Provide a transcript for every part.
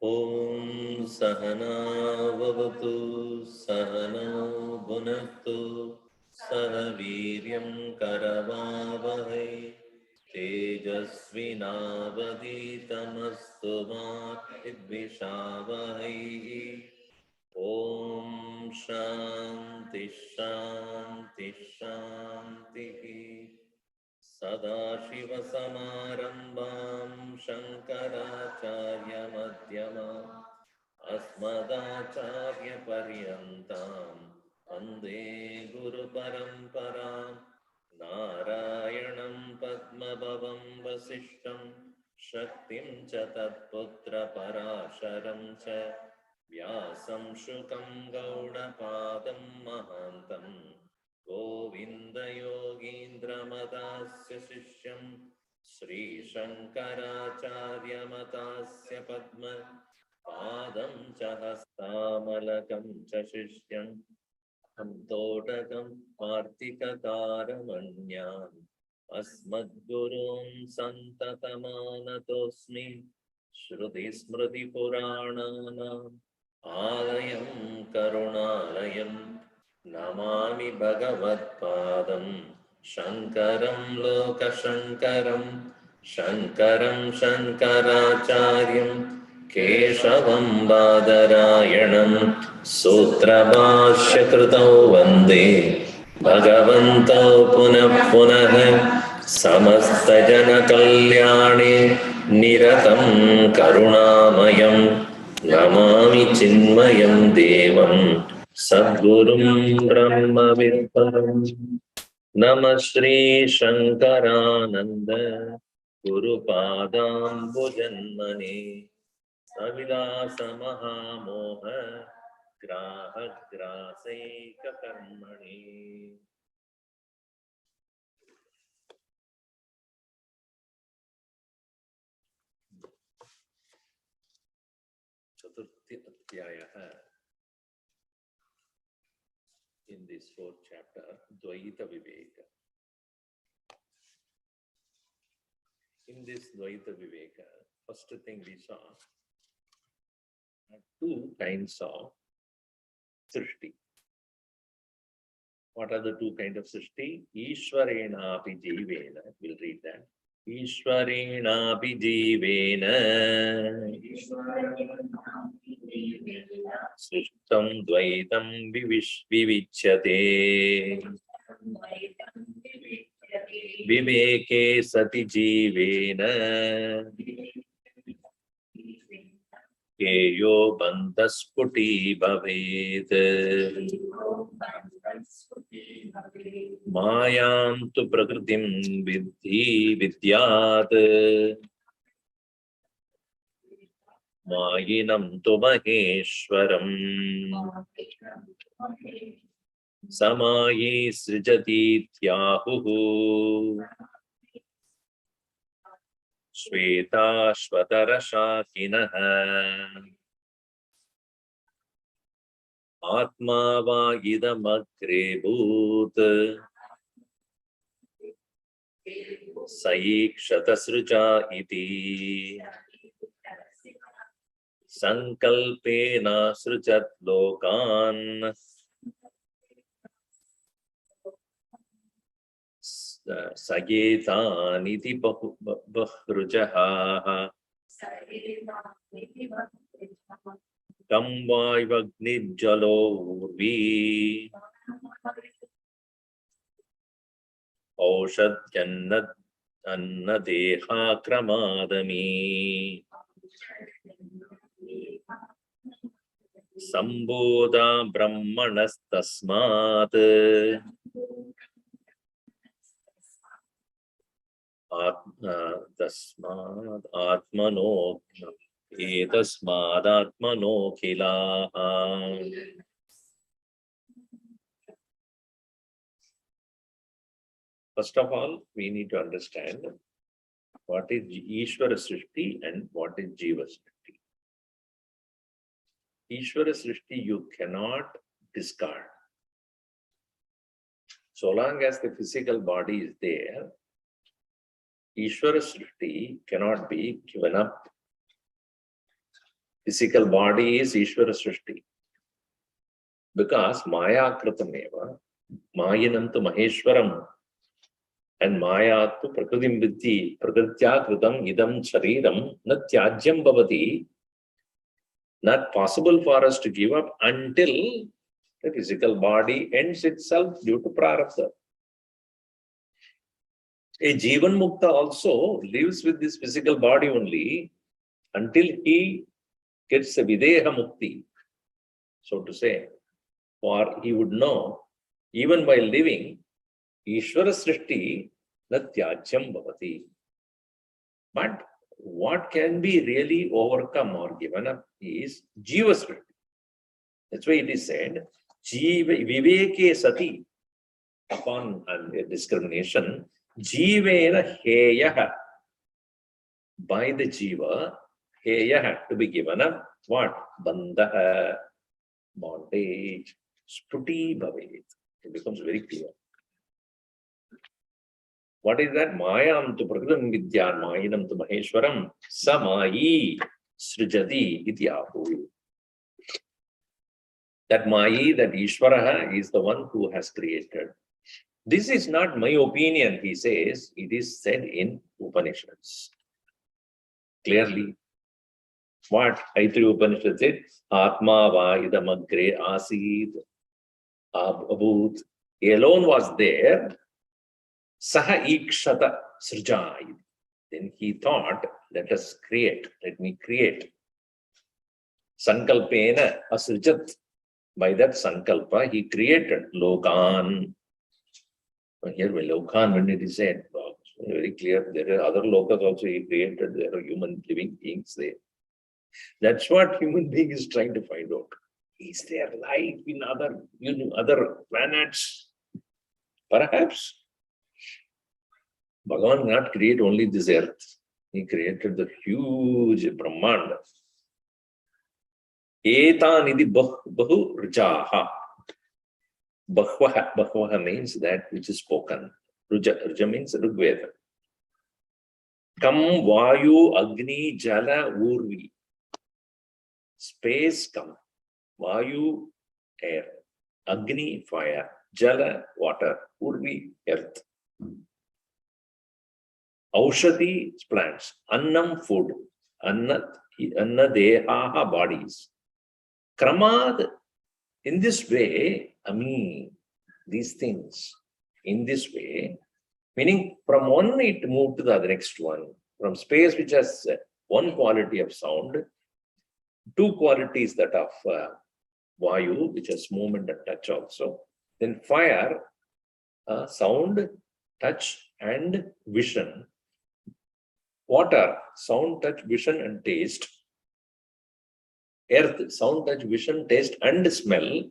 Om Sahana Vavatu Sahana Bhunaktu Sahaviryam Karavavahai Tejasvinavaditamastu ma Vidvishavahai. Om Shanti Shanti Shanti. Sadashivasamarambam Shankaracharya Madhyamam Asmadacharya Paryantam Vande Guru Paramparam Narayanam Padmabhavam Vasishtam Shaktim cha Tatputra Parasharam cha Vyasam Shukam Gaudapadam Mahantam Govinda Yogindra Madasya Sishyam Sri Shankaracharya Matasya Padma Padam cha Hastamalakam cha Shishyam Antodakam Kartikaramanyam Asmadgurun Santatamanatosmi Shruti Smriti Purananam Alayam Karunalayam Namami Bhagavatpadam Shankaram Lokashankaram Shankaram Shankaracharyam Keshavam Badarayanam Sutrabhashya Krutau Vande Bhagavantau Punah Punah Samasta Jana Kalyane Niratam Karunamayam Namami Chinmayam Devam Sadgurum Brahma Vidparam Namah Shri Shankarananda Guru Padam Bhujanmani Savilasa Mahamoha Graha Grasaika Karmani. Chaturthi Adhyayaha. In this fourth chapter, Dvaita Viveka. In this Dvaita Viveka, first thing we saw, two kinds of srishti. What are the two kinds of srishti? Ishwarena api jivena. We'll read that. Ishwarena api jivena. Srishtam dvaitam vivichyate. Viveke sati jivena. Keyo bandhasputi bhavet. Mayam tu prakritim vidhi vidyat. Mayinam tu maheshwaram. Samayi srijati tyahuhu. Shveta shvatarashakinaha. Atma va idam agre bhut. Saikshatasruja iti. Sankalpena srujat lokan. Sagetaniti bahrujaha Kamvaivagni jalo urvi Aushad jannat annadeha kramadami Sambodha brahmanas tasmat tasmad atmano etasmad atmano khilaha. First of all, we need to understand what is Ishvara Srishti and what is Jiva Srishti. Ishvara Srishti you cannot discard. So long as the physical body is there, Ishvara Srishti cannot be given up. Physical body is Ishvara Srishti. Because Maya Kritameva, Mayinam tu Maheshwaram, and Maya tu Prakritim Viddhi, Prakritya Kritam Idam Shariram, Nat Tyajyam Bhavati, not possible for us to give up until the physical body ends itself due to prarabdha. A Jivan Mukta also lives with this physical body only until he gets a Videha Mukti, so to say. For he would know, even while living, Ishvara Srishti Natyajyam Bhavati. But what can be really overcome or given up is Jiva Srishti. That's why it is said, Jiva Viveke Sati, upon discrimination, Jivena Heyaha, by the Jiva, Heyaha, to be given up, what? Bandha, bondage, Sputi Bhavet. It becomes very clear. What is that? Mayam tu prakritam vidyan mayinam tu maheshwaram samayi srijati ityahu. That Mayi, that Ishvara is the one who has created. This is not my opinion, he says. It is said in Upanishads. Clearly. What Aitri Upanishad said? Atma va idamagre asid abhut. Alone was there. Saha ikshata srijai. Then he thought, let us create. Let me create. Sankalpena asrijat. By that sankalpa, he created Lokan. Here, Lokan, when it is said, very clear, there are other lokas also he created. There are human living beings there. That's what human being is trying to find out. Is there life in other planets? Perhaps. Bhagavan did not create only this earth. He created the huge Brahmanda. Etanidhi bahu rjaha. Bahvaha means that which is spoken. Ruja means Rigveda. Kam vayu agni jala urvi. Space kam. Vayu air. Agni fire. Jala water. Urvi earth. Aushati plants. Annam food. Anna dehaha bodies. Kramad, in this way, these things, in this way, meaning from one it moved to the next one, from space which has one quality of sound, two qualities that of Vayu, which has movement and touch also, then fire, sound, touch and vision, water, sound, touch, vision and taste, earth, sound, touch, vision, taste and smell,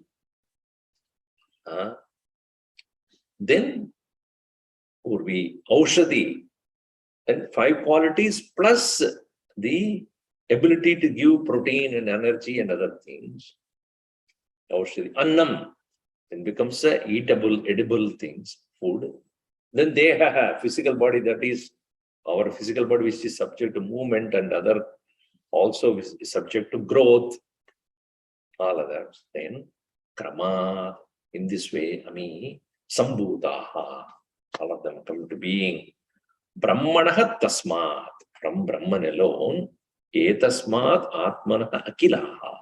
then would be Aushadi, and 5 qualities plus the ability to give protein and energy and other things. Aushadi, Annam, then becomes a eatable, edible things, food. Then they have a physical body, that is our physical body, which is subject to movement and other, also is subject to growth, all others. Then Krama, in this way, Sambhudaha, All of them come to being. Brahmanaha tasmat. From Brahman alone, etasmat atmanaha akilaha.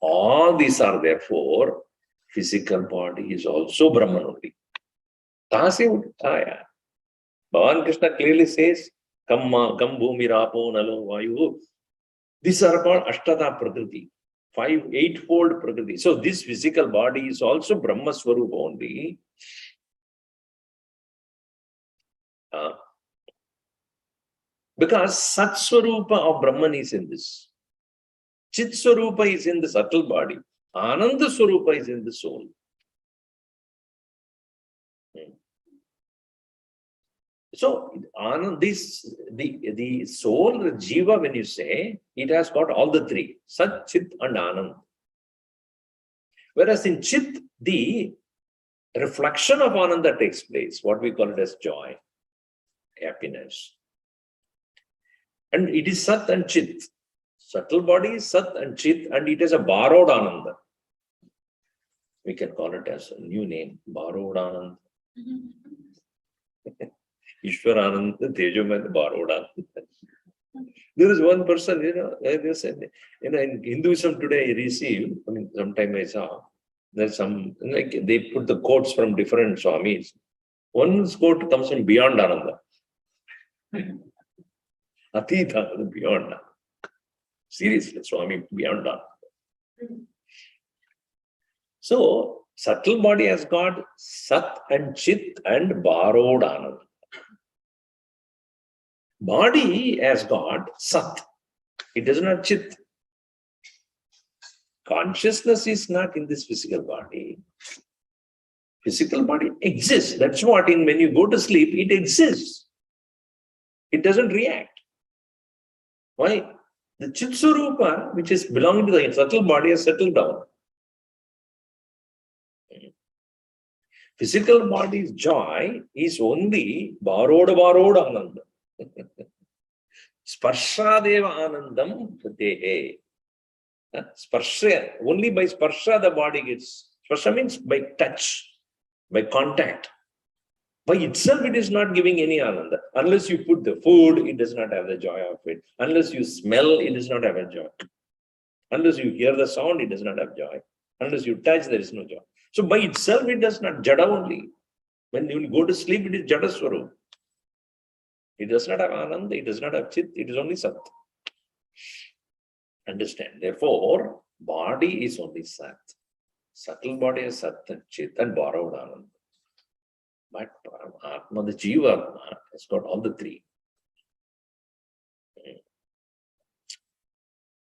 All these are therefore, physical body is also Brahman only. Bhagavan Krishna clearly says, Kam bhumi rapo nalo vayu. These are called Ashtata Prakriti, eightfold Prakriti. So this physical body is also Brahma Swarupa only. Because Sat Swarupa of Brahman is in this. Chit Swarupa is in the subtle body. Ananda Swarupa is in the soul. So, the soul, the jiva, when you say, it has got all the three, Sat, Chit and Anand. Whereas in Chit, the reflection of Ananda takes place, what we call it as joy, happiness. And it is Sat and Chit. Subtle body is Sat and Chit, and it is a borrowed Ananda. We can call it as a new name, borrowed Ananda. Ishwarananda, Tejoman, borrowed Ananda. There is one person, they said, in Hinduism today, I received, sometime I saw, there's some, they put the quotes from different Swamis. One quote comes from beyond Ananda. Atita, beyond Ananda. Seriously, Swami, beyond that. So, subtle body has got Sat and Chit and borrowed Ananda. Body has got Sat. It does not Chit. Consciousness is not in this physical body. Physical body exists. That's what, when you go to sleep, it exists. It doesn't react. Why? The Chitsurupa, which is belonging to the subtle body, has settled down. Physical body's joy is only borrowed Ananda. Sparshadeva Anandam Pratehe. Sparsha, only by Sparsha the body gets. Sparsha means by touch, by contact. By itself, it is not giving any Ananda. Unless you put the food, it does not have the joy of it. Unless you smell, it does not have a joy. Unless you hear the sound, it does not have joy. Unless you touch, there is no joy. So by itself, it does not Jada only. When you go to sleep, it is Jada Swarup. It does not have Ananda, it does not have Chit, it is only Sat. Understand? Therefore, body is only Sat. Subtle body is Sat and Chit and borrowed Ananda. But Atma, the Jiva, has got all the three.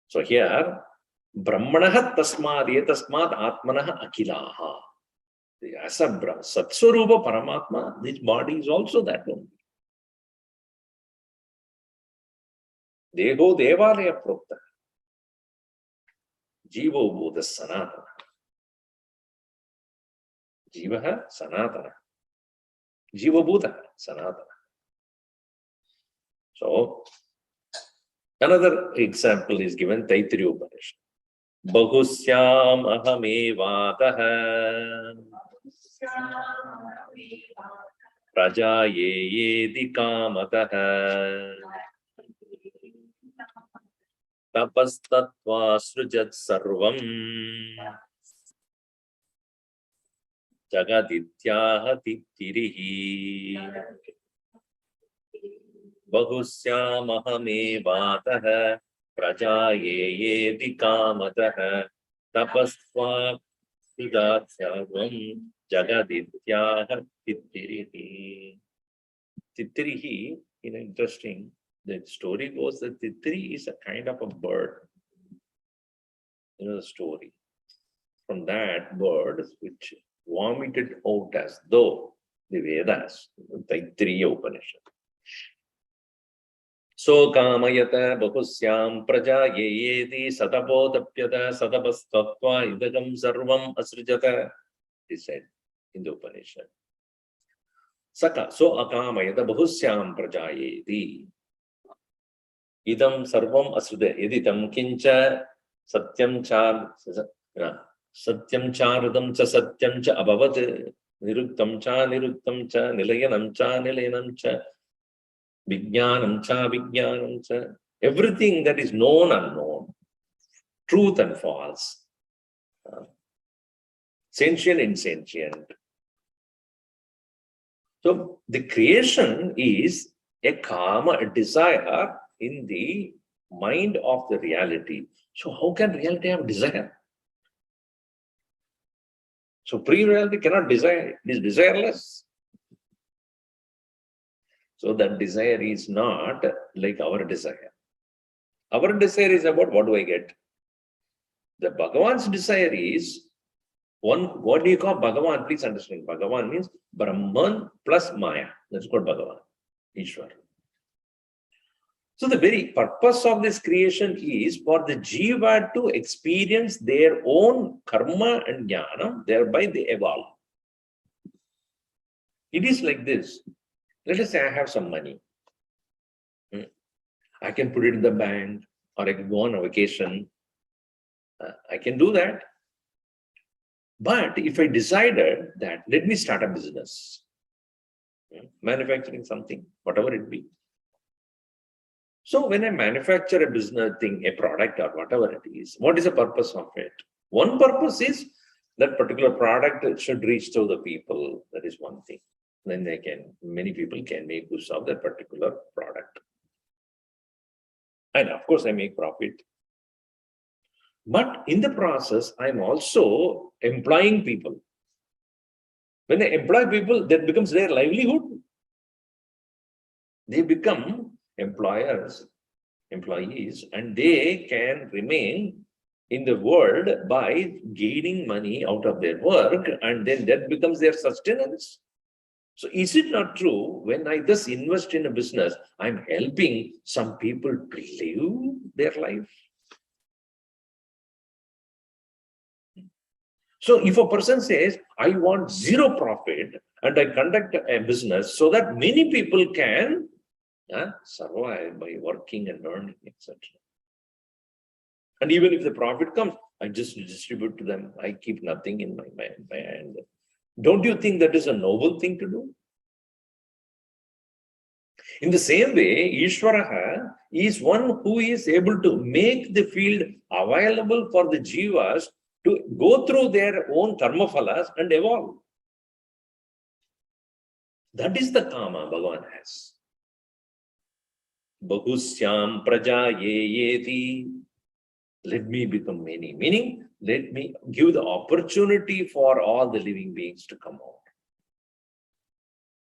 So here, Brahmanaha tasmad etasmad atmanaha akilaha. As a Satswarupa Paramatma, this body is also that one. Deho devalaya prokta. Jivo bodha sanatana. Jivaha sanatana. Jiva Buddha, Sanatana. So, another example is given Taittiriya Upanishad. Bahusyam ahamevataha prajayeyedi kamataha tapastatva srujat sarvam Jagadityaha tittirihi Bahusyamahame prajayeyedi kamataha tapasva sudatsyavam Jagadityaha tittirihi. Tittirihi, interesting, the story goes that Tittiri is a kind of a bird. The story. From that bird, which vomited out as though the Vedas, Taittiriya Upanishad. So kamayata bahusyam prajayeyedi satapotapyata satapastatva idagam sarvam asrijata, he said in the Upanishad. Saka, so akamayata bahusyam prajayeyedi idam sarvam asrida editam kincha satyam char Satyam charadam cha satyam cha abhavat. Niruktam cha, nilayanam cha, vijnanam cha. Everything that is known, unknown, truth and false, sentient, insentient. So the creation is a karma, a desire in the mind of the reality. So how can reality have desire? So pre-reality cannot desire, it is desireless. So that desire is not like our desire. Our desire is about what do I get? The Bhagavan's desire is one, what do you call Bhagavan? Please understand. Bhagavan means Brahman plus Maya. That's called Bhagavan, Ishwar. So the very purpose of this creation is for the jiva to experience their own karma and jnana, thereby they evolve. It is like this. Let us say I have some money. I can put it in the bank or I can go on a vacation. I can do that. But if I decided that let me start a business, manufacturing something, whatever it be. So when I manufacture a business thing, a product or whatever it is, what is the purpose of it? One purpose is that particular product should reach to the people. That is one thing. Then many people can make use of that particular product. And of course, I make profit. But in the process, I'm also employing people. When they employ people, that becomes their livelihood. They become employees, and they can remain in the world by gaining money out of their work, and then that becomes their sustenance. So is it not true, when I just invest in a business, I'm helping some people to live their life? So if a person says, I want zero profit and I conduct a business so that many people can survive by working and earning, etc. And even if the profit comes, I just distribute to them. I keep nothing in my hand. Don't you think that is a noble thing to do? In the same way, Ishwaraha is one who is able to make the field available for the jivas to go through their own karma phalas and evolve. That is the karma Bhagavan has. Bahusyam praja yeti. Let me become many. Meaning, let me give the opportunity for all the living beings to come out.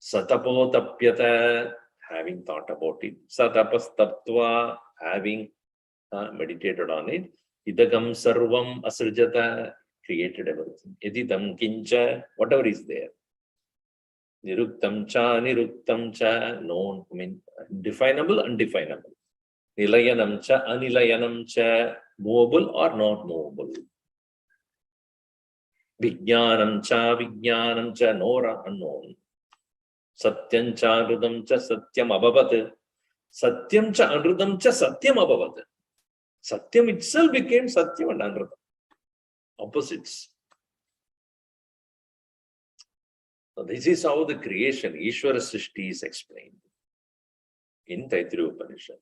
Satapo tapyata, having thought about it. Satapastatva, having meditated on it. Idagam sarvam asrjata, created everything. Editam kincha, whatever is there. Niruktam cha, known, I mean, definable, undefinable. Nilayanam cha, movable or not movable. Vijnanam cha, known or unknown. Satyam cha, anrudam cha, satyam abhavat. Satyam cha, anrudam cha, satyam abhavat. Satyam itself became satyam and anrudam. Opposites. So this is how the creation, Ishvara Srishti, is explained in Taittiriya Upanishad.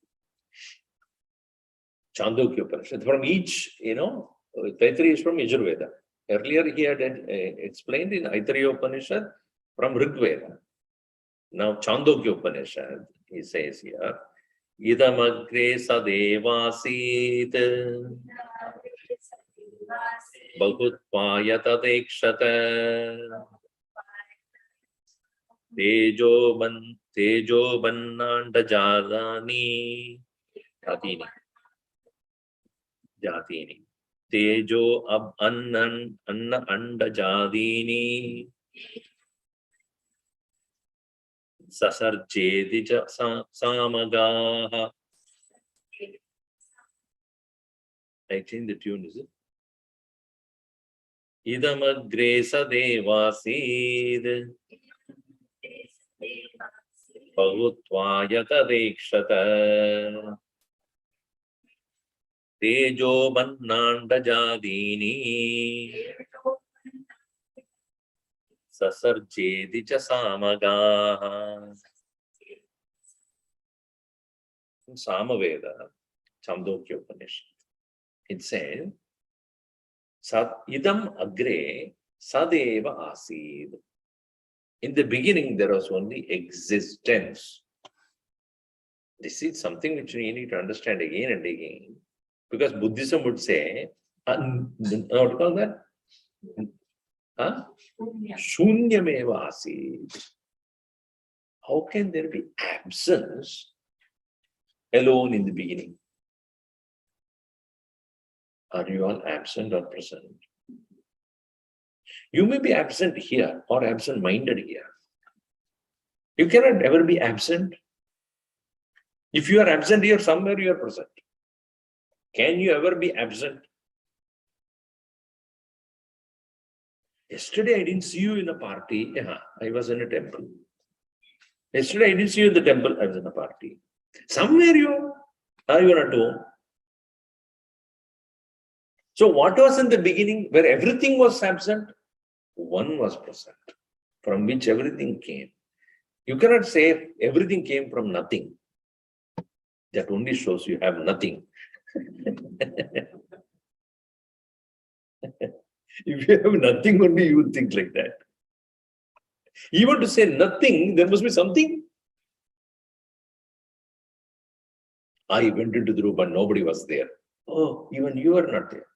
Chandogya Upanishad. From each, Taittiriya is from Yajurveda. Earlier he had explained in Taittiriya Upanishad from Rigveda. Now Chandogya Upanishad, he says here, Idamagre sadevasit bahutpaya tadekshata tejo bannanda jatini tejo anna anda jadini sasarjeti samagaha. I change the tune, is it? Idamagre sadevasid Bahutvaya tadekshata tejo bannanda jadini Sasarjedi cha samagaha. In Samaveda, Chandogya Upanishad, it says, idam agre sadeva asid. In the beginning, there was only existence. This is something which we need to understand again and again. Because Buddhism would say, what do you call that? Huh? Shunyameva asid. How can there be absence alone in the beginning? Are you all absent or present? You may be absent here or absent-minded here. You cannot ever be absent. If you are absent here, somewhere you are present. Can you ever be absent? Yesterday I didn't see you in a party. Yeah, I was in a temple. Yesterday I didn't see you in the temple. I was in a party. Somewhere you are you not home? So what was in the beginning where everything was absent? One was present, from which everything came. You cannot say everything came from nothing. That only shows you have nothing. If you have nothing, only you would think like that. Even to say nothing, there must be something. I went into the room and nobody was there. Oh, even you are not there.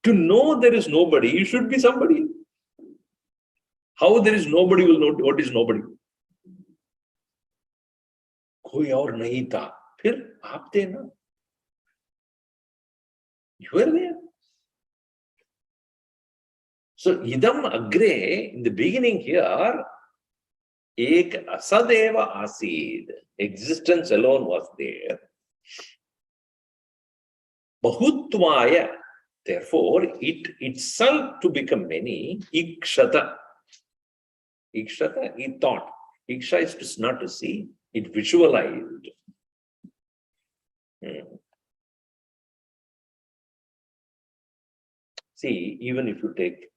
To know there is nobody, you should be somebody. How there is nobody will know what is nobody. कोई और नहीं था, फिर आप थे ना. You were there. So idam agre, in the beginning here, ek asadeva asid. Existence alone was there. Bahutvaya, therefore, it itself to become many, ikshata. Ikshata, he thought. Iksha is not to see, it visualized. See, even if you take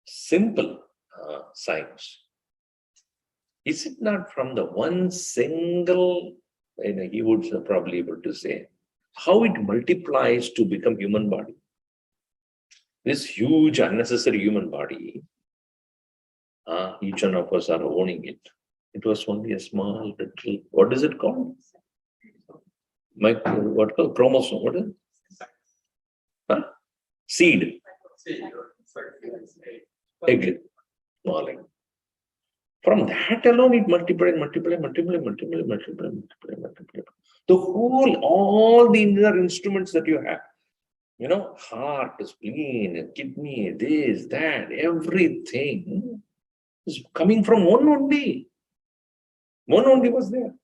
simple science, is it not from the one single, he would probably able to say, how it multiplies to become human body? This huge unnecessary human body, each one of us are owning it. It was only a small little, what is it called? What called? Chromosome, what is it? Huh? Seed. Egg. Small egg. From that alone, it multiplied. The whole, all the inner instruments that you have, heart, spleen, kidney, this, that, everything is coming from one only. One only was there.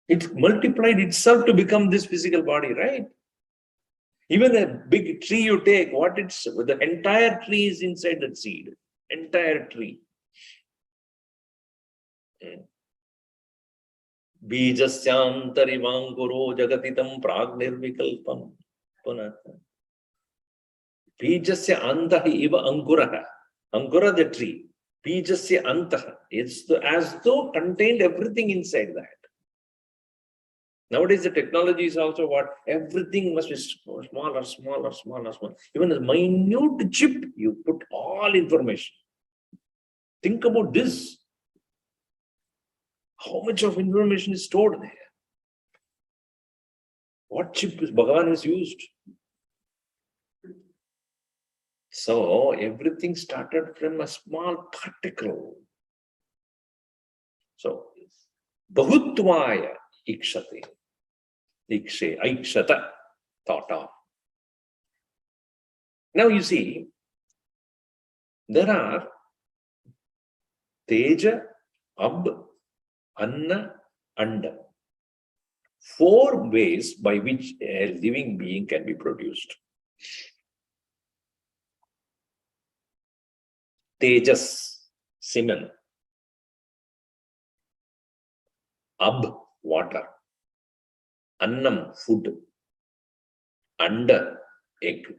It multiplied itself to become this physical body, right? Even a big tree you take, the entire tree is inside that seed. Entire tree. Bijasyantarivankuro jagatitam pragnirvikalpam. Bijasya antahi iva ankuraha. Ankura the tree. Bijasya antaha. It's as though contained everything inside that. Nowadays, the technology is also what? Everything must be smaller. Even a minute chip, you put all information. Think about this. How much of information is stored there? What chip is Bhagavan has used? So, everything started from a small particle. So, Bahutvaya ikshate. Aikshata, thought of. Now you see, there are Teja, Ab, Anna, Anda. 4 ways by which a living being can be produced. Tejas, semen. Ab, water. Annam, food. Anda, egg.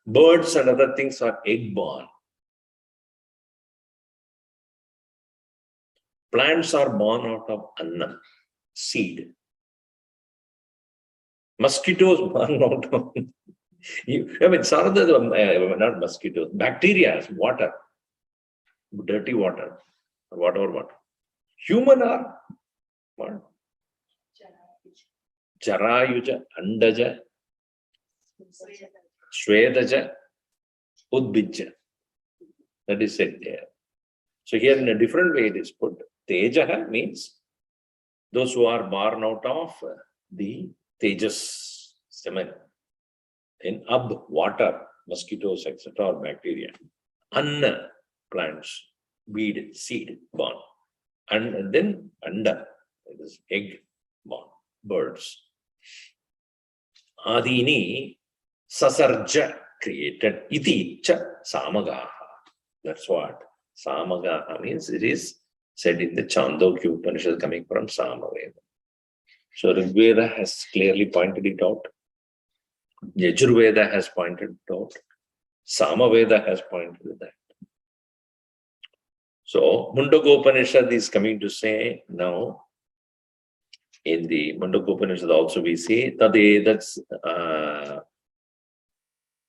Birds and other things are egg-born. Plants are born out of anna, seed. Mosquitoes born out of... not mosquitoes, bacteria, water, dirty water, whatever. Human are what? Charayuja, Andaja, Shvedaja, Udbija. That is said there. So here in a different way it is put. Tejaha means those who are born out of the Tejas semen. In water, mosquitoes, etc., or bacteria. Anna, plants, weed, seed, born. And then Anda, it is egg, born, birds. Adini, Sasarja, created. Iti, cha, Samagaha. That's what Samagaha means. It is said in the Chandogya Upanishad coming from Samaveda. So Rigveda has clearly pointed it out. Yajurveda has pointed it out. Samaveda has pointed it out. So Mundaka Upanishad is coming to say now, in the Mundaka Upanishad also we say, Tadedas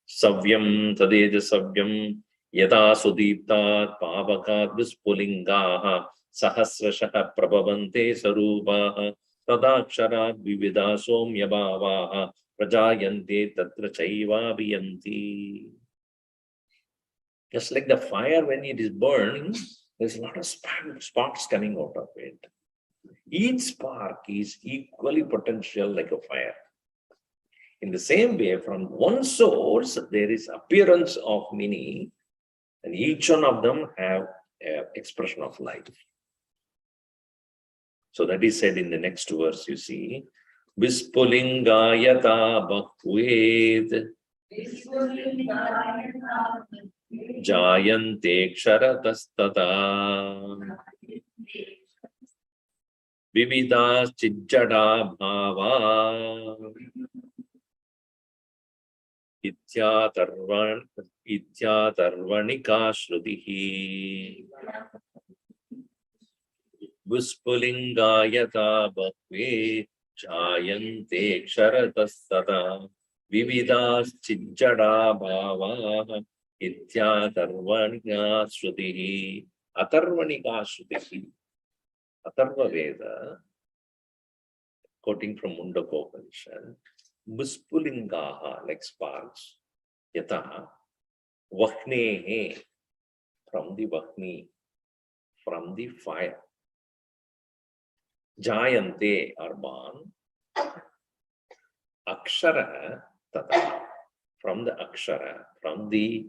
Savyam, Tadeja Savyam, Yada Sudiptat, Pavakat, Vispulingaha, Sahasrashaha Prabhavante Sarupaha, Tadaksharat Vivida Somyabhavaha, Prajayante Tatra Chaiva Viyanti. Just like the fire, when it is burning, there's a lot of sparks coming out of it. Each spark is equally potential like a fire. In the same way, from one source, there is appearance of many, and each one of them have an expression of life. So that is said in the next verse, you see, Vispulingayata Bhakved Jayante Ksharatastata Vividas Chijjada Bhava Ityatarvanika Shrutihi Vispulingayata Bhakve Jayante Ksharatastata Vividas Chijjada Bhava Ityatarvanika Shrutihi. Atarvanika Shrutihi. Atharva Veda, quoting from Mundaka Upanishad, Vispulingaha, like sparks, Yataha, Vahnehe, from the Vahni, from the fire. Jayante, are born. Akshara, Tata, from the Akshara, from the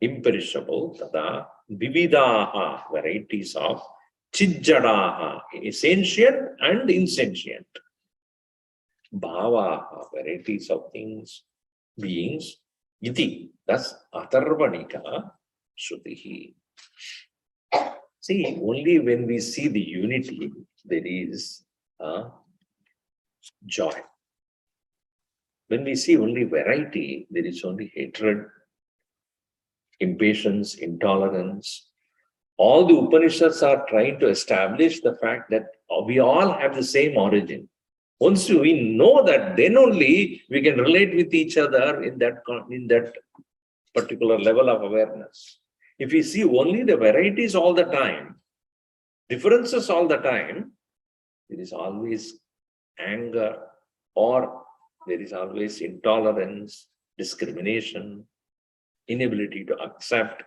imperishable, Tata, Vividaha, varieties of Chijjadaha, sentient and insentient. Bhavaha, varieties of things, beings. Iti, that's Atharvanika Shrutihi. See, only when we see the unity, there is joy. When we see only variety, there is only hatred, impatience, intolerance. All the Upanishads are trying to establish the fact that we all have the same origin. Once we know that, then only we can relate with each other in that particular level of awareness. If we see only the varieties all the time, differences all the time, there is always anger, or there is always intolerance, discrimination, inability to accept.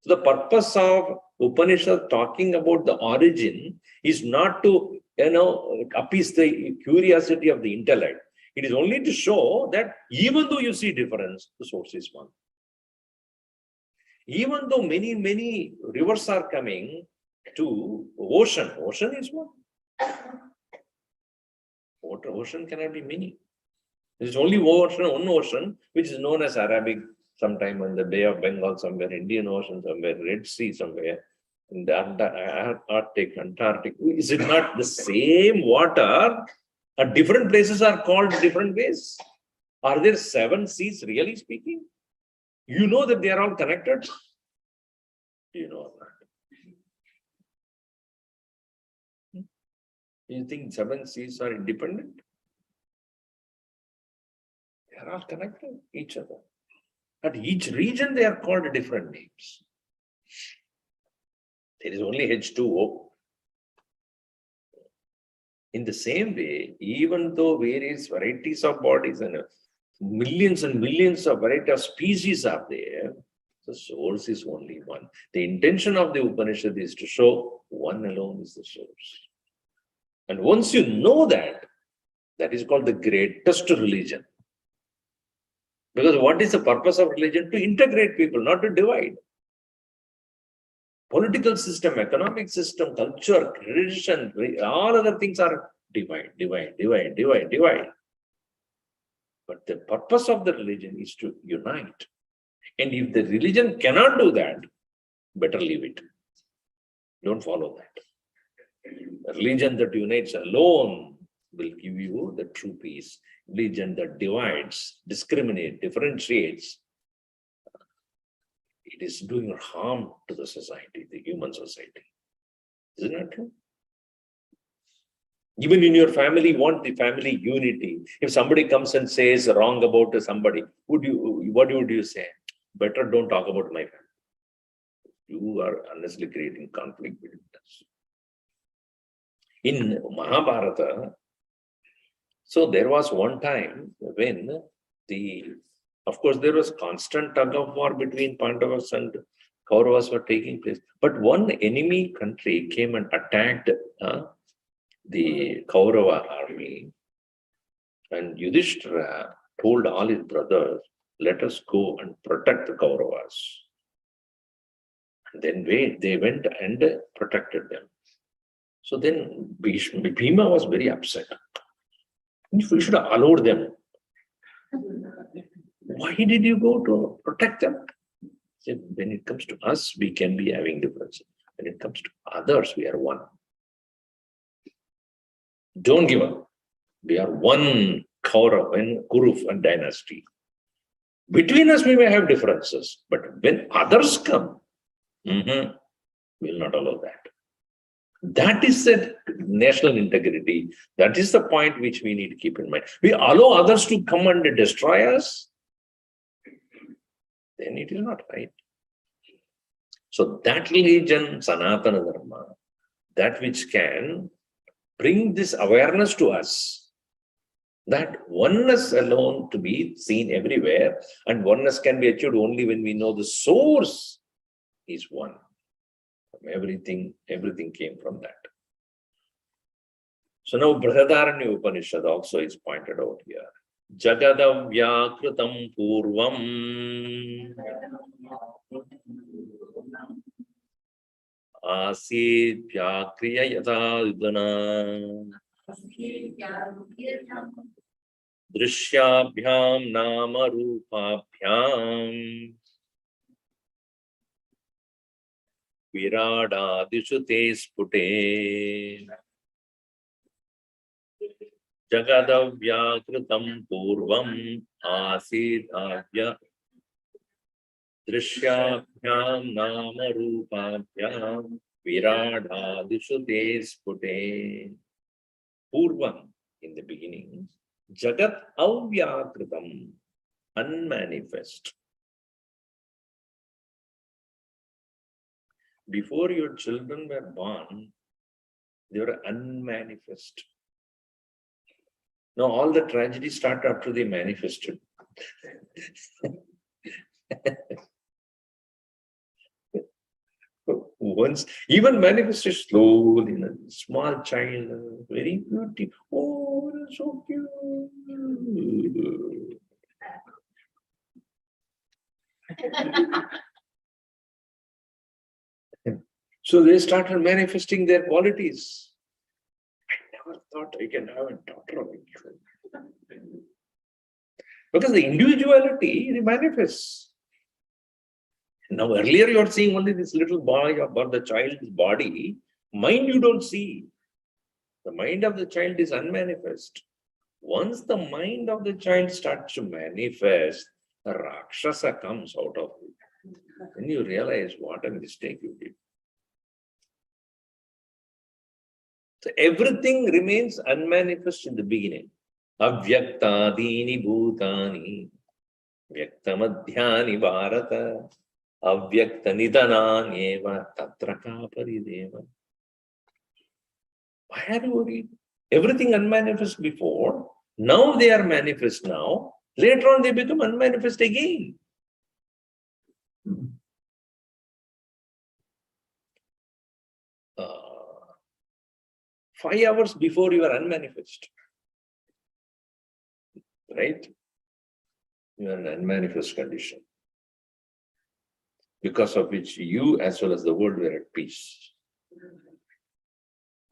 So the purpose of Upanishad talking about the origin is not to, appease the curiosity of the intellect. It is only to show that even though you see difference, the source is one. Even though many, many rivers are coming to ocean, ocean is one. Ocean cannot be many. There is only one ocean, which is known as Arabic, sometime in the Bay of Bengal, somewhere, Indian Ocean, somewhere, Red Sea, somewhere, in the Arctic, Antarctic. Is it not the same water? Different places are called different ways. Are there 7 seas, really speaking? You know that they are all connected? Do you know that? You think 7 seas are independent? They are all connected each other. At each region, they are called different names. There is only H2O. In the same way, even though various varieties of bodies and millions of variety of species are there, the source is only one. The intention of the Upanishad is to show one alone is the source. And once you know that, that is called the greatest religion. Because what is the purpose of religion? To integrate people, not to divide. Political system, economic system, culture, tradition, all other things are divide. But the purpose of the religion is to unite. And if the religion cannot do that, better leave it. Don't follow that. A religion that unites alone will give you the true peace. Religion that divides, discriminates, differentiates, it is doing harm to the society, the human society. Isn't that true? Even in your family, you want the family unity. If somebody comes and says wrong about somebody, what would you say? Better don't talk about my family. You are honestly creating conflict between us. In Mahabharata, so there was one time when of course, there was constant tug of war between Pandavas and Kauravas were taking place. But one enemy country came and attacked the Kaurava army. And Yudhishthira told all his brothers, let us go and protect the Kauravas. And then they went and protected them. So then Bhima was very upset. We should have allowed them. Why did you go to protect them? He said, when it comes to us, we can be having differences. When it comes to others, we are one. Don't give up. We are one Kaurav and Kuru and dynasty. Between us, we may have differences, but when others come, we will not allow that. That is the national integrity. That is the point which we need to keep in mind. We allow others to come and destroy us, then it is not right. So that religion, Sanatana Dharma, that which can bring this awareness to us, that oneness alone to be seen everywhere, and oneness can be achieved only when we know the source is one. Everything came from that. So now Brihadaranya Upanishad also is pointed out here. Jagadavyakratam purvam asid vyakriya yatadana drishyabhyam nama rupabhyam viradadishu te spute Jagadavyakratam purvam asidavya drishyabhyam nama rupabhyam viradadishu te spute. Purvam, in the beginning, Jagat avyakritam, unmanifest. Before your children were born, they were unmanifest. Now all the tragedy started after they manifested. Once, even manifested slowly, in a small child, very beautiful. Oh, that's so cute. So they started manifesting their qualities. I never thought I can have a daughter of it. Because the individuality manifests. Now earlier you are seeing only this little boy about the child's body. Mind you don't see. The mind of the child is unmanifest. Once the mind of the child starts to manifest, the Rakshasa comes out of it. Then you realize what a mistake you did. So everything remains unmanifest in the beginning. Avyaktadini bhutani, vyaktamadhyani bharata, avyaktanidhananyeva tatra ka parideva. Why are you worried? Everything unmanifest before, now they are manifest now, later on they become unmanifest again. 5 hours before you are unmanifest. Right? You are in an unmanifest condition, because of which you as well as the world were at peace.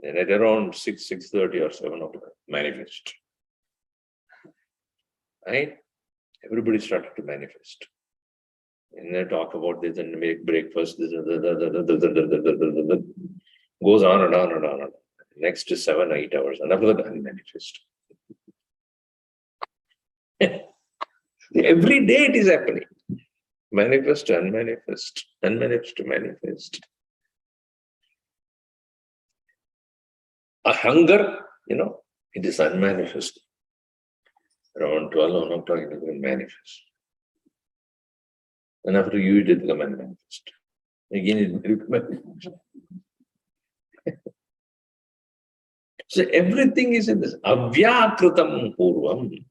And at around 6:30 or 7 o'clock, manifest. Right? Everybody started to manifest. And they talk about this and make breakfast, this, goes on and on and on and on. Next to 7 or 8 hours, and after that, unmanifest. Every day it is happening. Manifest to unmanifest, unmanifest to manifest. A hunger, it is unmanifest. Around 12 o'clock, it will manifest. And after you eat, it will manifest. Again, it will manifest. So everything is in this. Avyakritam purvam.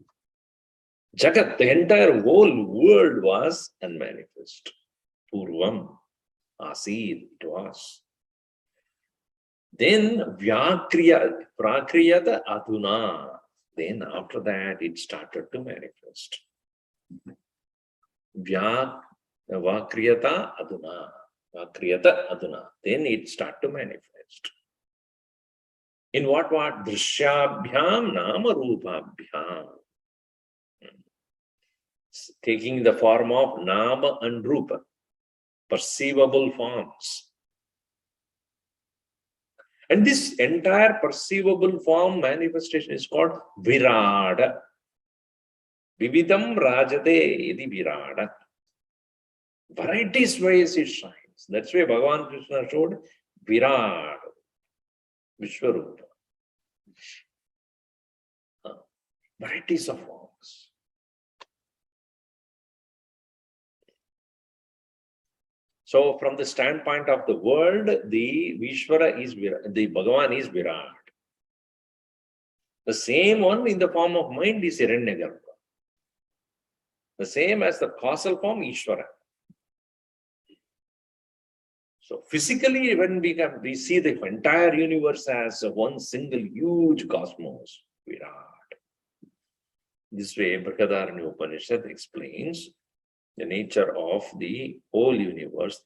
Jagat, the entire whole world was unmanifest. Purvam. Asid, it was. Then prakriyata aduna. Then after that, it started to manifest. Vakriyata aduna. Vakriyata aduna. Then it started to manifest. In what? Drishyabhyam nama rupabhyam. Taking the form of nama and rupa, perceivable forms. And this entire perceivable form manifestation is called virada. Vividam rajate iti virada. Varieties ways it shines. That's why Bhagavan Krishna showed virada, Vishwarupa. Varieties of forms. So from the standpoint of the world, the Vishwara is the Bhagavan is Virat. The same one in the form of mind is Hiranyagarbha. The same as the causal form, Ishvara. So physically, when we see the entire universe as one single huge cosmos, Virat. This way, Brihadaranyaka Upanishad explains the nature of the whole universe.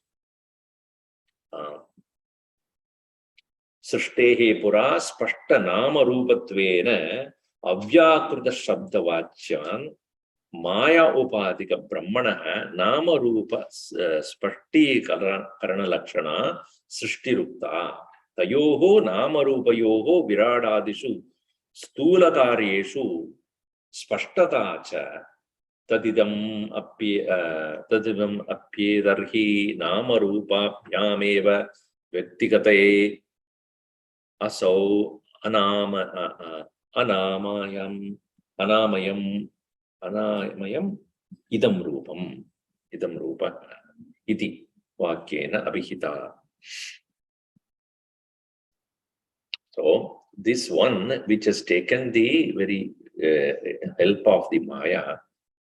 Srishtehe pura spashta nama rupatvena avyakrita shabdavachyan maya upadika brahmana nama rupa spashti karana lakshana srishtirukta tayoho nama rupayoho viradadishu stulakaryeshu spashtata cha tadidam apyedarhi nama rupa bhyameva vyaktigataye asau anamayam idam rupa iti vakyena abhihita. So this one which has taken the very help of the Maya,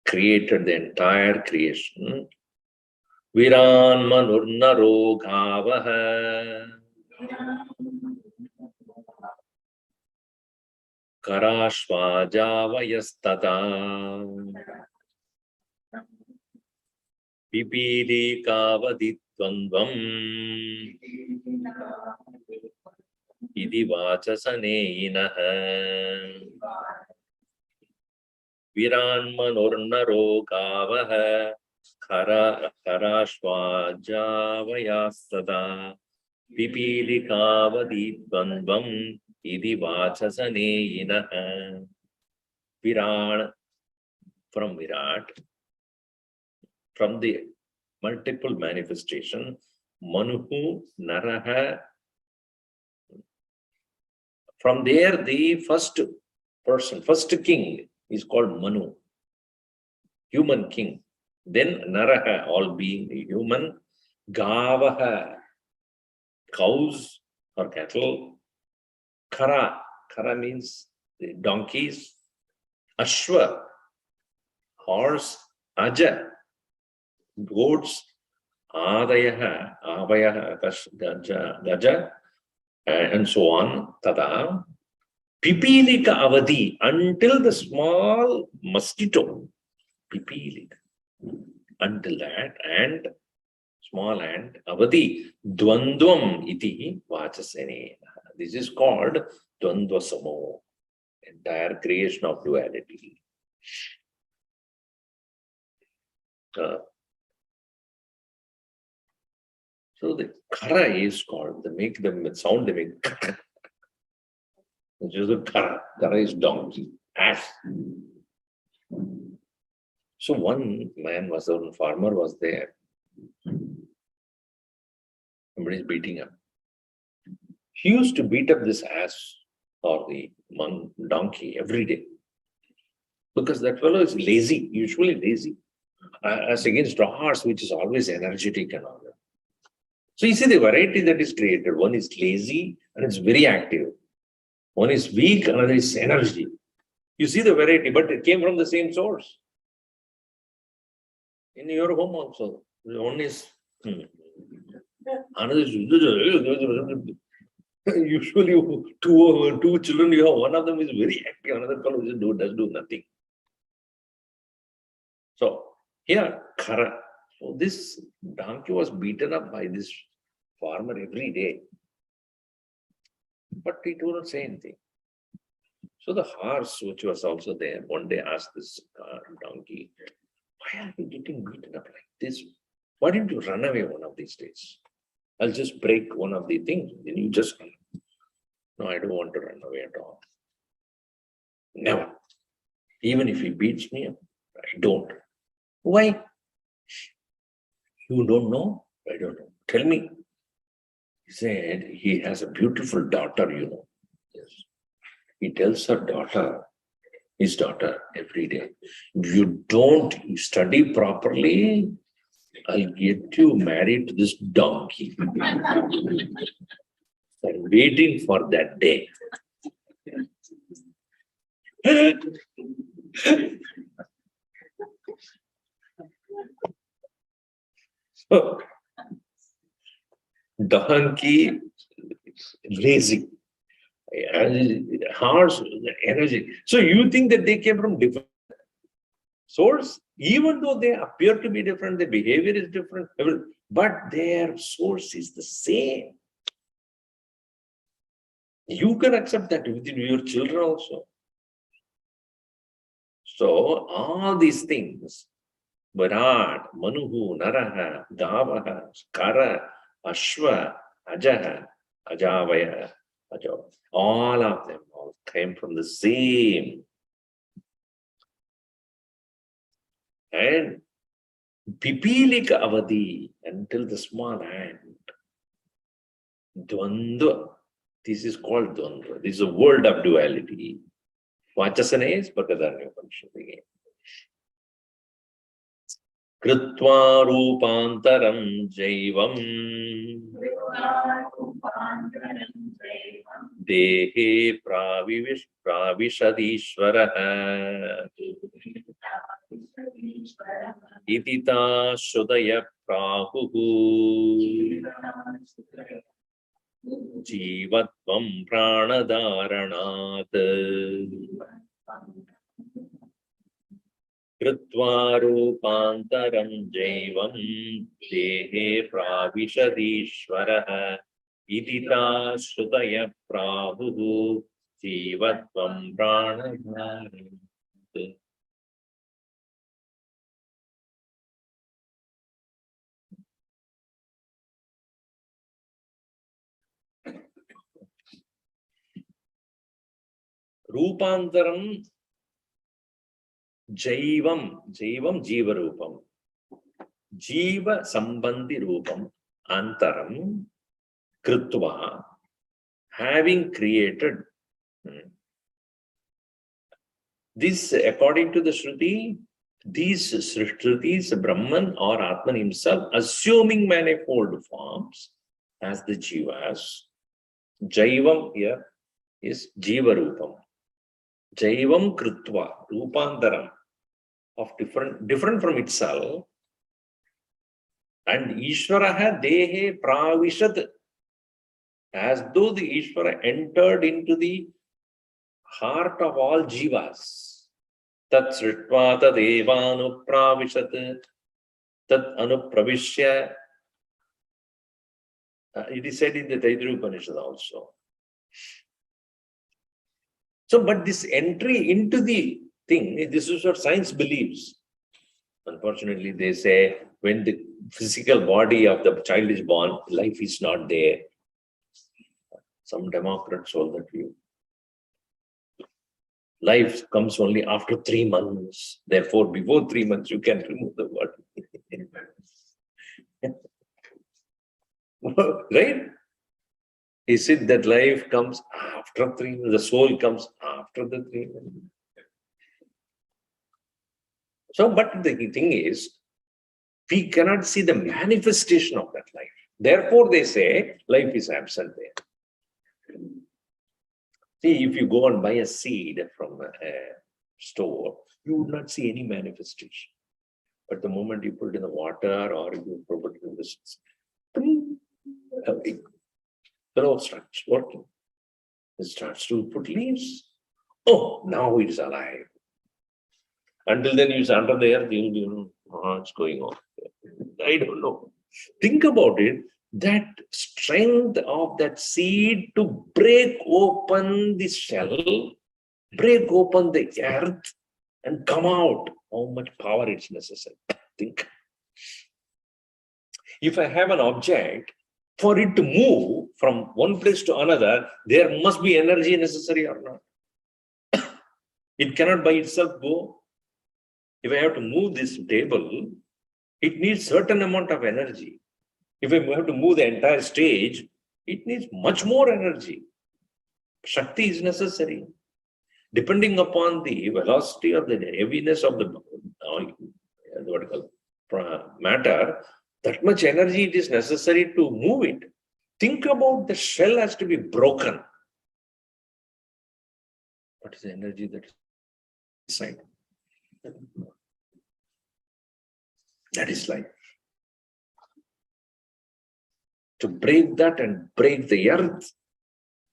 created the entire creation. Viran manurnaro ghavaha karashvajavayastata pipili kavaditvandvam idi vachasaneinaha. Viran manurnaro gavaha karashvajavayastada pipili kavaditvandvam idi vachasaneinaha. Viran, from Virat, from the multiple manifestation, Manuhu, Naraha. From there, the first person, first king is called Manu, human king. Then Naraha, all being human. Gavaha, cows or cattle. Kara, Kara means the donkeys. Ashwa, horse. Aja, goats. Adayaha, Avayaha, Gaja, and so on. Tada. Pipilika avadi, until the small mosquito. Pipilika. Until that, and small ant, avadi, dvandvam iti vachasane. This is called dvandva samo, entire creation of duality. So the kara is called, they make them sound, they make kara. Which is the kara. Kara is donkey, ass. So one farmer was there. Somebody is beating him. He used to beat up this ass or the donkey every day. Because that fellow is lazy, usually lazy. As against a horse, which is always energetic and all that. So you see the variety that is created. One is lazy and it's very active. One is weak, another is energy. You see the variety, but it came from the same source. In your home also, one is another is usually two children you have, one of them is very active, another fellow does do nothing. So here, Kara. So this donkey was beaten up by this farmer every day. But he did not say anything. So the horse, which was also there, one day asked this donkey, why are you getting beaten up like this? Why didn't you run away one of these days? I'll just break one of the things. Then you just run. No, I don't want to run away at all. Never. Even if he beats me, I don't. Why? You don't know? I don't know. Tell me. He said he has a beautiful daughter, you know. Yes. He tells his daughter, every day, if you don't study properly, I'll get you married to this donkey. I'm waiting for that day. So, donkey, lazy, horse, energy. So you think that they came from different source? Even though they appear to be different, their behavior is different, but their source is the same. You can accept that within your children also. So all these things, Virat, Manuhu, Naraha, Davaha, Kara, Ashwa, Ajaha, Ajavaya, all of them all came from the same. And Pipilika avadi, until the small ant. Dvandva. This is called Dvandva. This is a world of duality. Vachasana is Bhagavadaranya Upanishad again. Kritva rupantaram jaivam dehe pravishadishvaraha itita sudaya prahuhu jivatvam pranadaranat Kritva rupantaram jaivam dehe pravishadishvaraha idita shrutaya prahuhu jivatvam pranadaranat. Rupantaram Jaivam, Jiva Rupam. Jiva Sambandhi Rupam Antaram Krutva, having created. This, according to the Shruti, these Shrutis, Brahman or Atman himself, assuming manifold forms as the Jivas. Jaivam here is Jiva Rupam. Jaivam Krutva, Rupandaram, of different from itself. And Ishvaraha Dehe Pravishat, as though the Ishvara entered into the heart of all jivas. Tat sritva tad evanupravishat, tat anupravishya. It is said in the Taittiriya Upanishad also. So, but this entry into the thing, this is what science believes. Unfortunately, they say when the physical body of the child is born, life is not there. Some Democrats hold that view. Life comes only after 3 months. Therefore, before 3 months, you can remove the body. Right? Is it that life comes after 3 months? The soul comes after the 3 months? So, but the thing is, we cannot see the manifestation of that life. Therefore, they say life is absent there. See, if you go and buy a seed from a store, you would not see any manifestation. But the moment you put it in the water or you put it in this, the flower starts working. It starts to put leaves. Oh, now it is alive. Until then, you under the earth, you know, what's going on. I don't know. Think about it. That strength of that seed to break open the shell, break open the earth and come out. How much power it's necessary. Think. If I have an object, for it to move from one place to another, there must be energy necessary or not. It cannot by itself go. If I have to move this table, it needs certain amount of energy. If I have to move the entire stage, it needs much more energy. Shakti is necessary. Depending upon the velocity or the heaviness of the matter, that much energy it is necessary to move it. Think about the shell has to be broken. What is the energy that is inside? That is life. To break that and break the earth.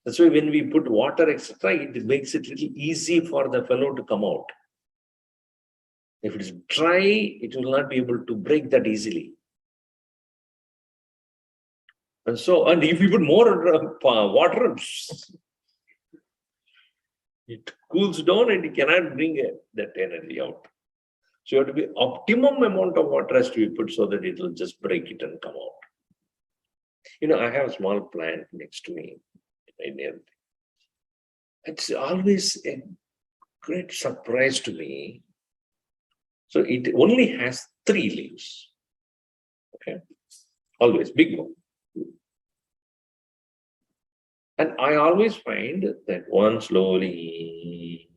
That's why when we put water, etc., it makes it little easy for the fellow to come out. If it is dry, it will not be able to break that easily. And so, and if you put more water, it cools down and it cannot bring that energy out. So you have to be optimum amount of water has to be put so that it will just break it and come out. You know, I have a small plant next to me. It's always a great surprise to me. So it only has 3 leaves. Okay. Always big one. And I always find that one slowly,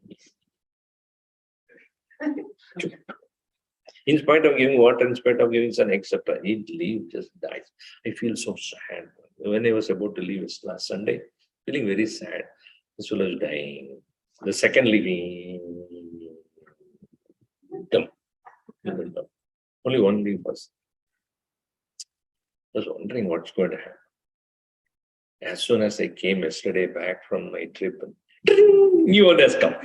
in spite of giving water, in spite of giving sun, etc., it leaves, just dies. I feel so sad. When I was about to leave last Sunday, feeling very sad. This fellow is dying. The second leaving, dumb. Only one leaf was. I was wondering what's going to happen. As soon as I came yesterday back from my trip, new one has come.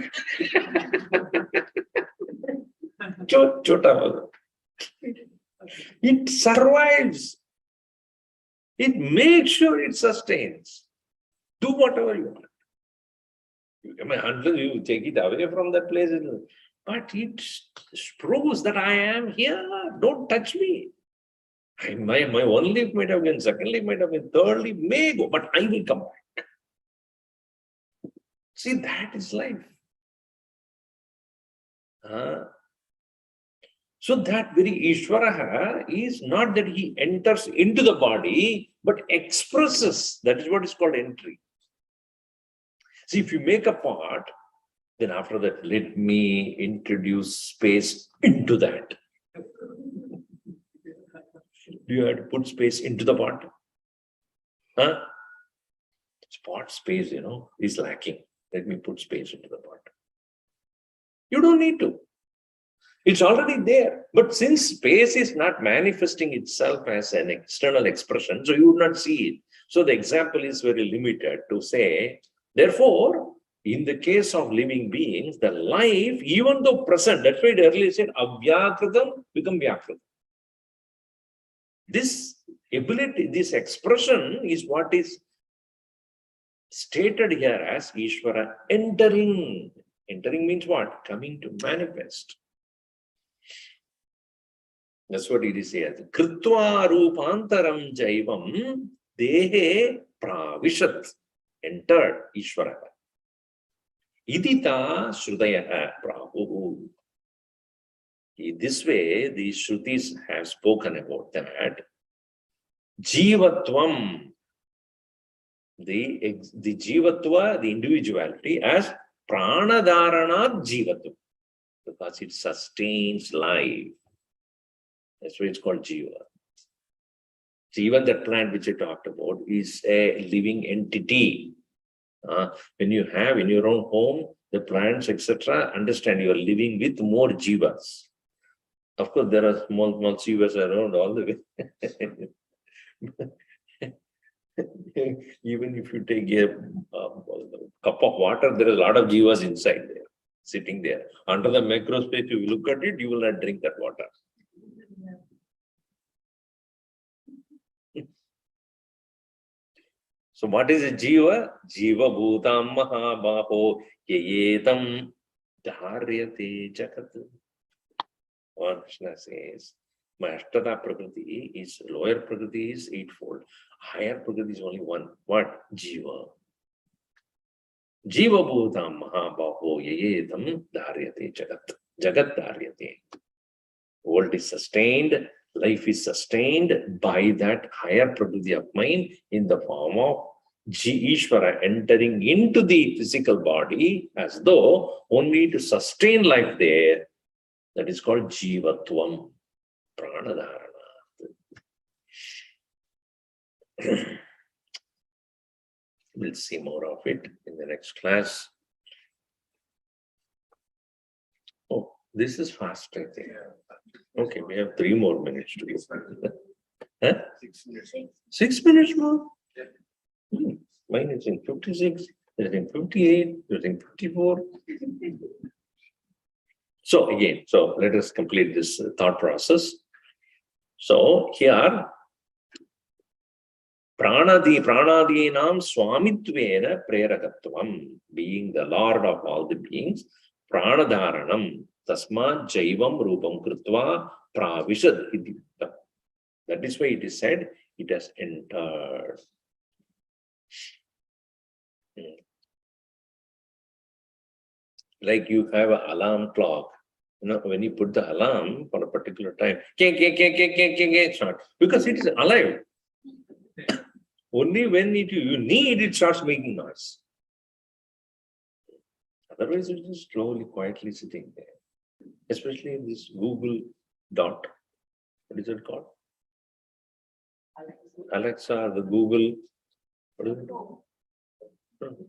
It survives. It makes sure it sustains. Do whatever you want. Until you take it away from that place, but it proves that I am here. Don't touch me. My one leaf might have been, second leaf might have been, third leaf may go, but I will come back. See, that is life. So that very Ishvara is not that he enters into the body, but expresses. That is what is called entry. See, if you make a pot, then after that, let me introduce space into that. Do you have to put space into the pot? Huh? Pot space, is lacking. Let me put space into the pot. You don't need to. It's already there. But since space is not manifesting itself as an external expression, so you would not see it. So the example is very limited to say, therefore, in the case of living beings, the life, even though present, that's why it earlier said, avyakritam become vyakritam. This ability, this expression is what is stated here as Ishvara entering. Entering means what? Coming to manifest. That's what it is here. Kritva rupantaram jaivam dehe pravishat. Entered Ishvara. Idita shrudaya prahu. In this way, the Shrutis have spoken about that. Jivatvam, the jivatva, the individuality, as pranadharanat jivatva, because it sustains life. That's why it's called jiva. So even the plant which I talked about is a living entity. When you have in your own home, the plants, etc., understand you are living with more jivas. Of course, there are small jivas around all the way. Even if you take a cup of water, there is a lot of jivas inside there, sitting there. Under the microscope, if you look at it, you will not drink that water. So what is a jiva? Jiva bhutam mahabaho yeyetam dharyate jagat. One Krishna says, my Ashtada Prakriti is, lower Prakriti is eightfold. Higher Prakriti is only one. What? Jiva. Jiva bhutam mahabaho yeyetam dharyate jagat. Jagat dharyate. World is sustained. Life is sustained by that higher Prakriti of mind in the form of Ishvara entering into the physical body as though only to sustain life there. That is called Jivatvam, Pranadharana. We'll see more of it in the next class. Oh, this is fast, I think. Okay, we have 3 more minutes to go. Huh? 6 minutes. 6 minutes more? Mine is in 56, it is in 58, it is in 54. So again, let us complete this thought process. So here, pranadinam swamitvena prerakatvam, being the Lord of all the beings, pranadharanam, tasma jaivam rupam krutva pravishad idita. That is why it is said, it has entered. Like you have an alarm clock. When you put the alarm for a particular time, it's not, because it is alive. Only when you need, it starts making noise. Otherwise, it is slowly, quietly sitting there. Especially in this Google dot. What is it called? Alexa, the Google. What is it?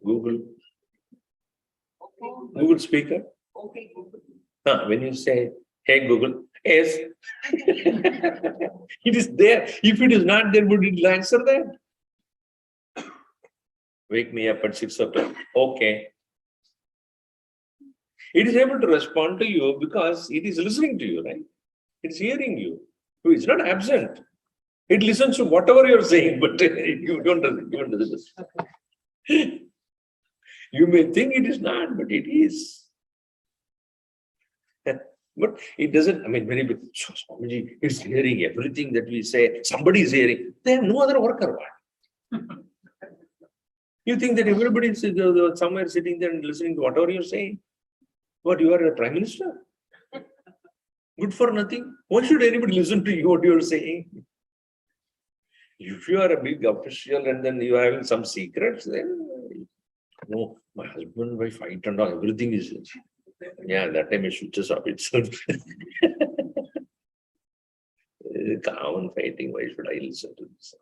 Google speaker. Okay, Google. When you say, hey Google, yes, it is there. If it is not there, would it answer that? Wake me up at 6 o'clock. Okay. It is able to respond to you because it is listening to you, right? It's hearing you. So it's not absent. It listens to whatever you're saying, but you don't listen. You may think it is not, but it is. But it doesn't, very big. Swamiji is hearing everything that we say. Somebody is hearing. They have no other worker. What? You think that everybody is somewhere sitting there and listening to whatever you're saying? What, you are a prime minister? Good for nothing. Why should anybody listen to you, what you are saying? If you are a big official and then you are having some secrets, then no, my husband, my fight and all, everything is. Yeah, that time it switches off itself. Calm fighting, why should I listen to this?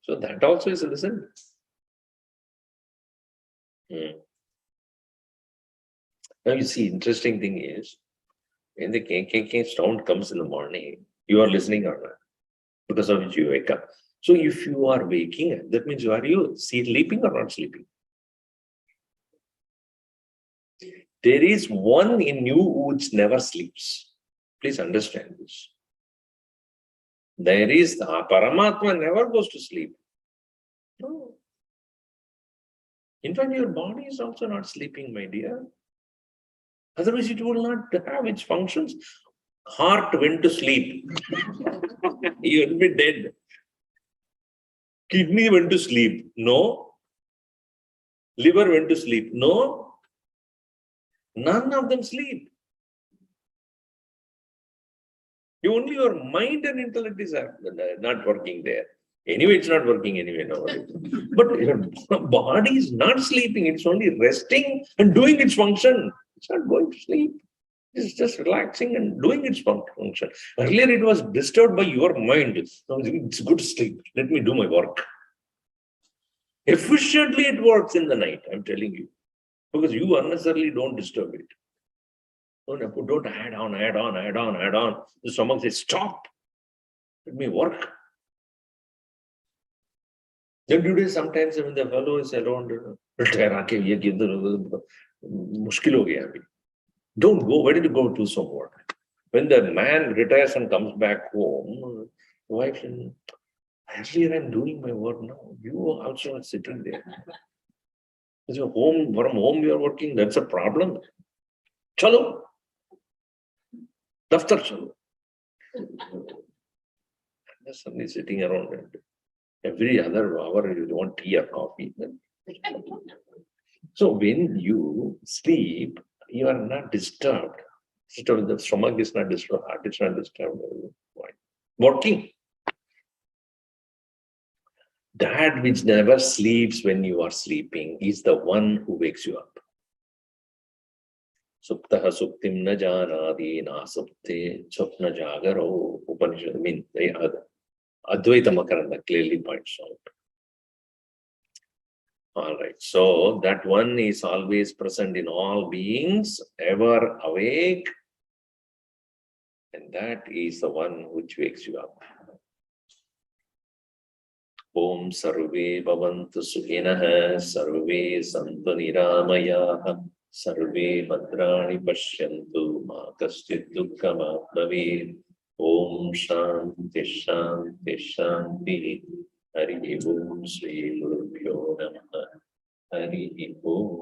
So that also is a lesson. Now you see, interesting thing is, when the KKK sound comes in the morning, you are listening or not, because of which you wake up. So if you are waking, that means are you sleeping or not sleeping? There is one in you which never sleeps. Please understand this. There is the Paramatma never goes to sleep. No. In fact, your body is also not sleeping, my dear. Otherwise, it will not have its functions. Heart went to sleep. You will be dead. Kidney went to sleep. No. Liver went to sleep. No. None of them sleep. Only your mind and intellect is not working there. Anyway, it's not working anyway nowadays. But your body is not sleeping. It's only resting and doing its function. It's not going to sleep. It's just relaxing and doing its function. Earlier, it was disturbed by your mind. Now it's good to sleep. Let me do my work. Efficiently, it works in the night, I'm telling you. Because you unnecessarily don't disturb it. Don't add on. The stomach says, stop. Let me work. Then today, sometimes when the fellow is around, don't go. Why did you go do some work? When the man retires and comes back home, the wife says, earlier I'm doing my work now. You also are sitting there. From home you are working, that's a problem. Chalo. Daftar chalo. There's somebody sitting around and every other hour you want tea or coffee. So when you sleep, you are not disturbed. The stomach is not disturbed, heart is not disturbed. Working. That which never sleeps when you are sleeping is the one who wakes you up. Suptaha suptim na janadi na supte swapna jagaro. Upanishad, Advaita Makaranda clearly points out. All right. So that one is always present in all beings, ever awake. And that is the one which wakes you up. Om sarve bhavantu sukhinah, sarve santu niramayaha, sarve bhadrani pashyantu, ma kaschid dukkham apnavet. Om shanti shanti shanti. Hari Om Sri Gurubhyo Namaha. Hari Om.